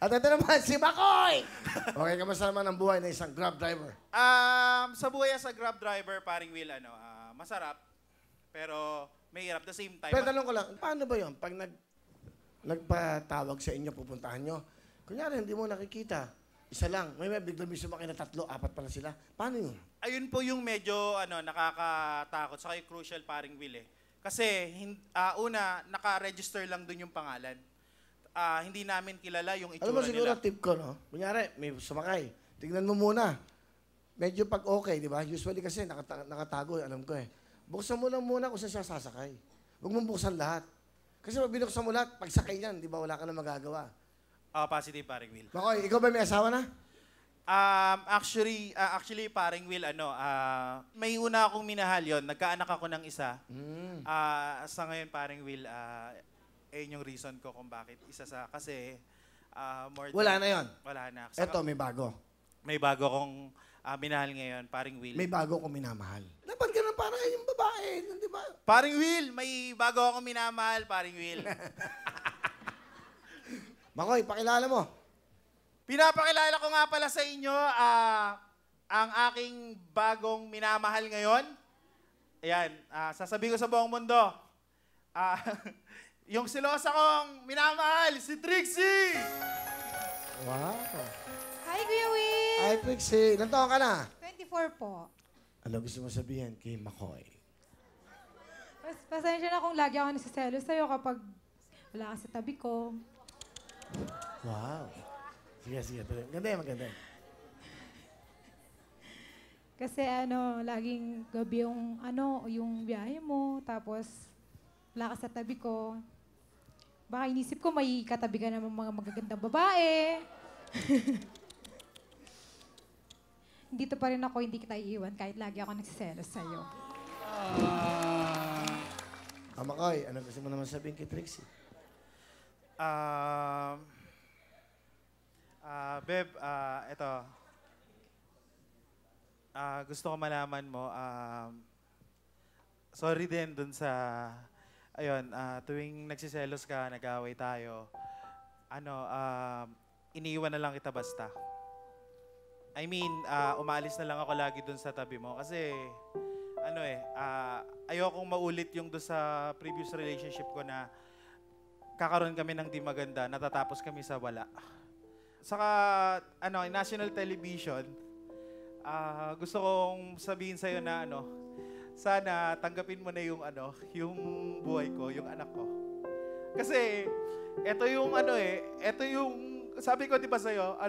At ito naman, si Makoy! Okay, kamusta naman ang buhay ng isang Grab driver? Sa buhay sa Grab driver, paring Will, masarap. Pero mahirap. At the same time. Pero tanong ko lang, paano ba yun? Pag nagpatawag sa inyo, pupuntahan nyo, kunyari, hindi mo nakikita, isa lang, may biglang may sumakay na 3, 4 pala sila. Paano yun? Ayun po yung medyo nakakatakot. Saka yung crucial, paring Will eh. Kasi, una, naka-register lang dun yung pangalan. Hindi namin kilala yung itsura Alam mo siguro nila. tip ko, no? Kunyari, may sumakay. Tignan mo muna. Medyo pag okay, di ba? Usually kasi nakatago, alam ko eh. Buksan mo lang muna kung saan siya sasakay. Huwag mong buksan lahat. Kasi pag binuksan mo lahat, pagsakay niyan, di ba, wala ka na magagawa. Positive, paring Will. Makoy, ikaw ba may asawa na? Actually, paring Will, may una akong minahal yon. Nagkaanak ako ng isa. Sa ngayon, paring Will, ayun yung reason ko kung bakit isa sa, kasi more than... Wala na yon. Wala na. Eto, may bago. May bago kong minahal ngayon, paring Will. May bago kong minamahal. Dapat ganun para yung babae, di ba? Paring Will, may bago akong minamahal, paring Will. Makoy, pakilala mo. Pinapakilala ko nga pala sa inyo ang aking bagong minamahal ngayon. Ayan, sasabihin ko sa buong mundo. Yung silosa kong minamahal, si Trixie! Wow. Hi, Kuya Will! Hi, Trixie. Ilan taon ka na? 24 po. Ano gusto mo sabihin kay Makoy? Pasensya na kung lagi ako nasiselos sa'yo kapag wala ka sa tabi ko. Wow. Sige. Maganda yan, maganda yan. Kasi laging gabi yung biyahe mo, tapos wala ka sa tabi ko. Baka inisip ko may katabi ka ng mga magagandang babae. Dito pa rin ako, hindi kita iiwan kahit lagi ako nagsiselos sa'yo. Makoy, ano gusto mo naman sabihin kay Trixie? Beb, eto. Gusto ko malaman mo, sorry din dun sa, tuwing nagsiselos ka, nag-away tayo, iniiwan na lang kita basta. I mean, umalis na lang ako lagi dun sa tabi mo kasi, ayokong maulit yung dun sa previous relationship ko na kakaroon kami ng di maganda, natatapos kami sa wala. Saka, national television, gusto kong sabihin sa'yo na, sana tanggapin mo na yung, yung buhay ko, yung anak ko. Kasi, ito yung, sabi ko, di ba sa'yo,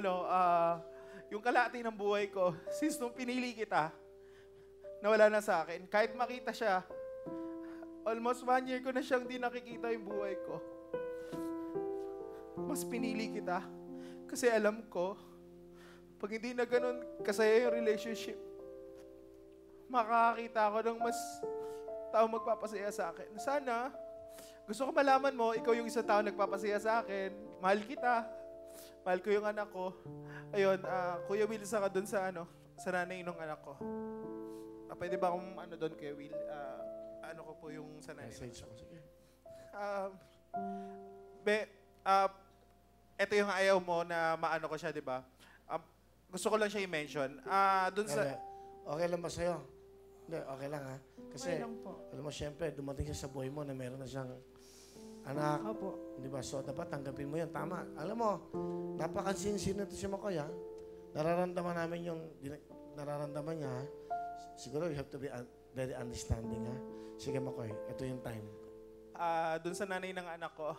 yung kalahati ng buhay ko, since nung pinili kita, nawala na sa akin. Kahit makita siya, almost 1 year ko na siyang di nakikita yung buhay ko. Mas pinili kita. Kasi alam ko, pag hindi na ganun kasaya yung relationship, makakakita ako ng mas tao magpapasaya sa akin. Sana, gusto ko malaman mo, ikaw yung isang tao nagpapasaya sa akin. Mahal kita. Mahal ko yung anak ko. Ayun, Kuya Will, isa ka dun sa sa nanay ng anak ko. Pwede ba akong doon, Kuya Will? Ko po yung sa nanay. Message ako, sige. Ito yung ayaw mo na maano ko siya, di ba? Gusto ko lang siya i-mention. Doon sa... Okay lang ba sa'yo? Hindi, okay lang ha. Kasi, Okay lang po. alam mo, syempre, dumating siya sa buhay mo na meron na siyang anak. Opo. Di ba? So, dapat tanggapin mo yan. Tama. Alam mo, napakasinsin na ito si Makoy, ha? Nararamdaman namin yung nararamdaman niya, ha? Siguro, you have to be very understanding, ha? Sige, Makoy, ito yung time. Doon sa nanay ng anak ko,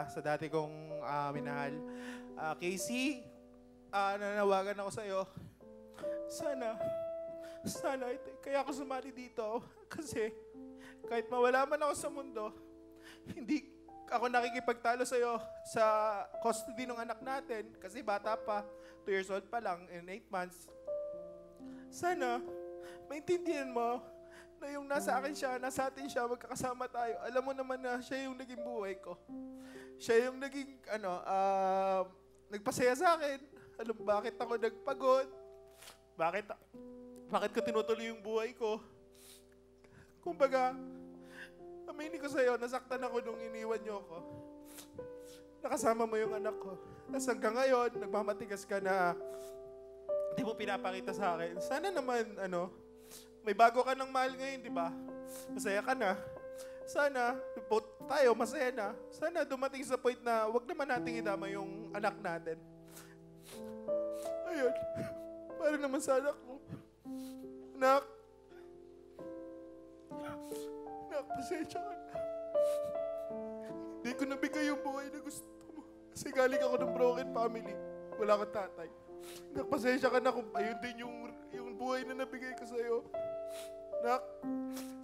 sa dati kong minahal, Casey, nanawagan ako sa'yo. Sana, kaya ako sumali dito. Kasi, kahit mawala man ako sa mundo, hindi ako nakikipagtalo sa'yo sa custody ng anak natin. Kasi bata pa, 2 years old pa lang, in 8 months. Sana, maintindihan mo na yung nasa akin siya, nasa atin siya, magkakasama tayo. Alam mo naman na siya yung naging buhay ko. Siya yung naging, nagpasaya sa akin. Alam bakit ako nagpagod? Bakit ko tinutuloy yung buhay ko? Kumbaga, aminin ko sa'yo, nasaktan ako nung iniwan niyo ako. nakasama mo yung anak ko. Tapos hanggang ngayon, nagmamatigas ka na di mo pinapakita sa akin. Sana naman, may bago ka ng mahal ngayon, di ba? Masaya ka na. Sana, both tayo, masaya na. Sana dumating sa point na wag naman nating idama yung anak natin. Ayun. Para naman sa anak ko. Anak. Anak, pasensya ka na. Hindi ko nabigay yung buhay na gusto mo. Kasi galing ako ng broken family. Wala kang tatay. Anak, pasensya ka na kung ayun din yung buhay na nabigay ko sa'yo. Nak,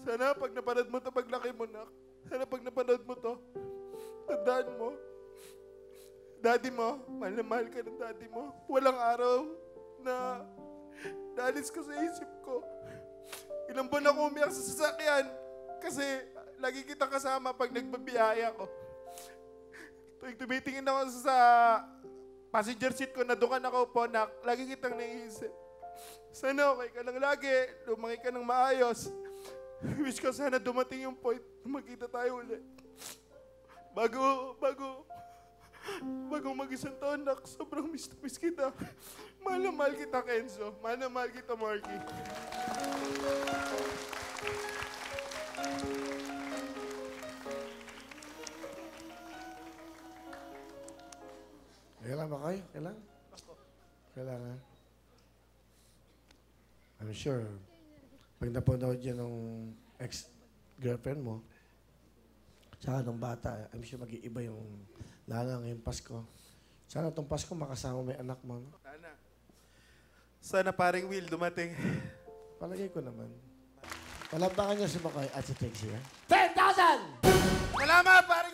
sana pag napanood mo to paglaki mo, Nak. Sana pag napanood mo to, tandaan mo. Daddy mo, mahal na mahal ka ng daddy mo. Walang araw na naalis ka sa isip ko. Ilang buwan ako umiyak sa sasakyan kasi lagi kita kasama pag nagbabiyaya ko. Tuwing tumitingin ako sa passenger seat ko na doon ka nakaupo, Nak, lagi kitang naiisip. Sana okay ka lang lagi, lumaki ka ng maayos. Wish ko sana dumating yung point na magkita tayo ulit. Bago mag-isang taon, Nak, sobrang miss kita. Mahal na mahal kita, Kenzo. Mahal na mahal kita, Marky. Kailan ba kayo? Kailan? Kailangan. I'm sure, pag napanood yan ng ex-girlfriend mo, tsaka ng bata, I'm sure mag-iiba yung lalo ngayong Pasko. Sana itong Pasko makasama mo yung anak mo. No? Sana. Sana paring Will dumating. Palagay ko naman. Palabangan niya si Makoy at si Trixie, ha? 10,000! Salamat, paring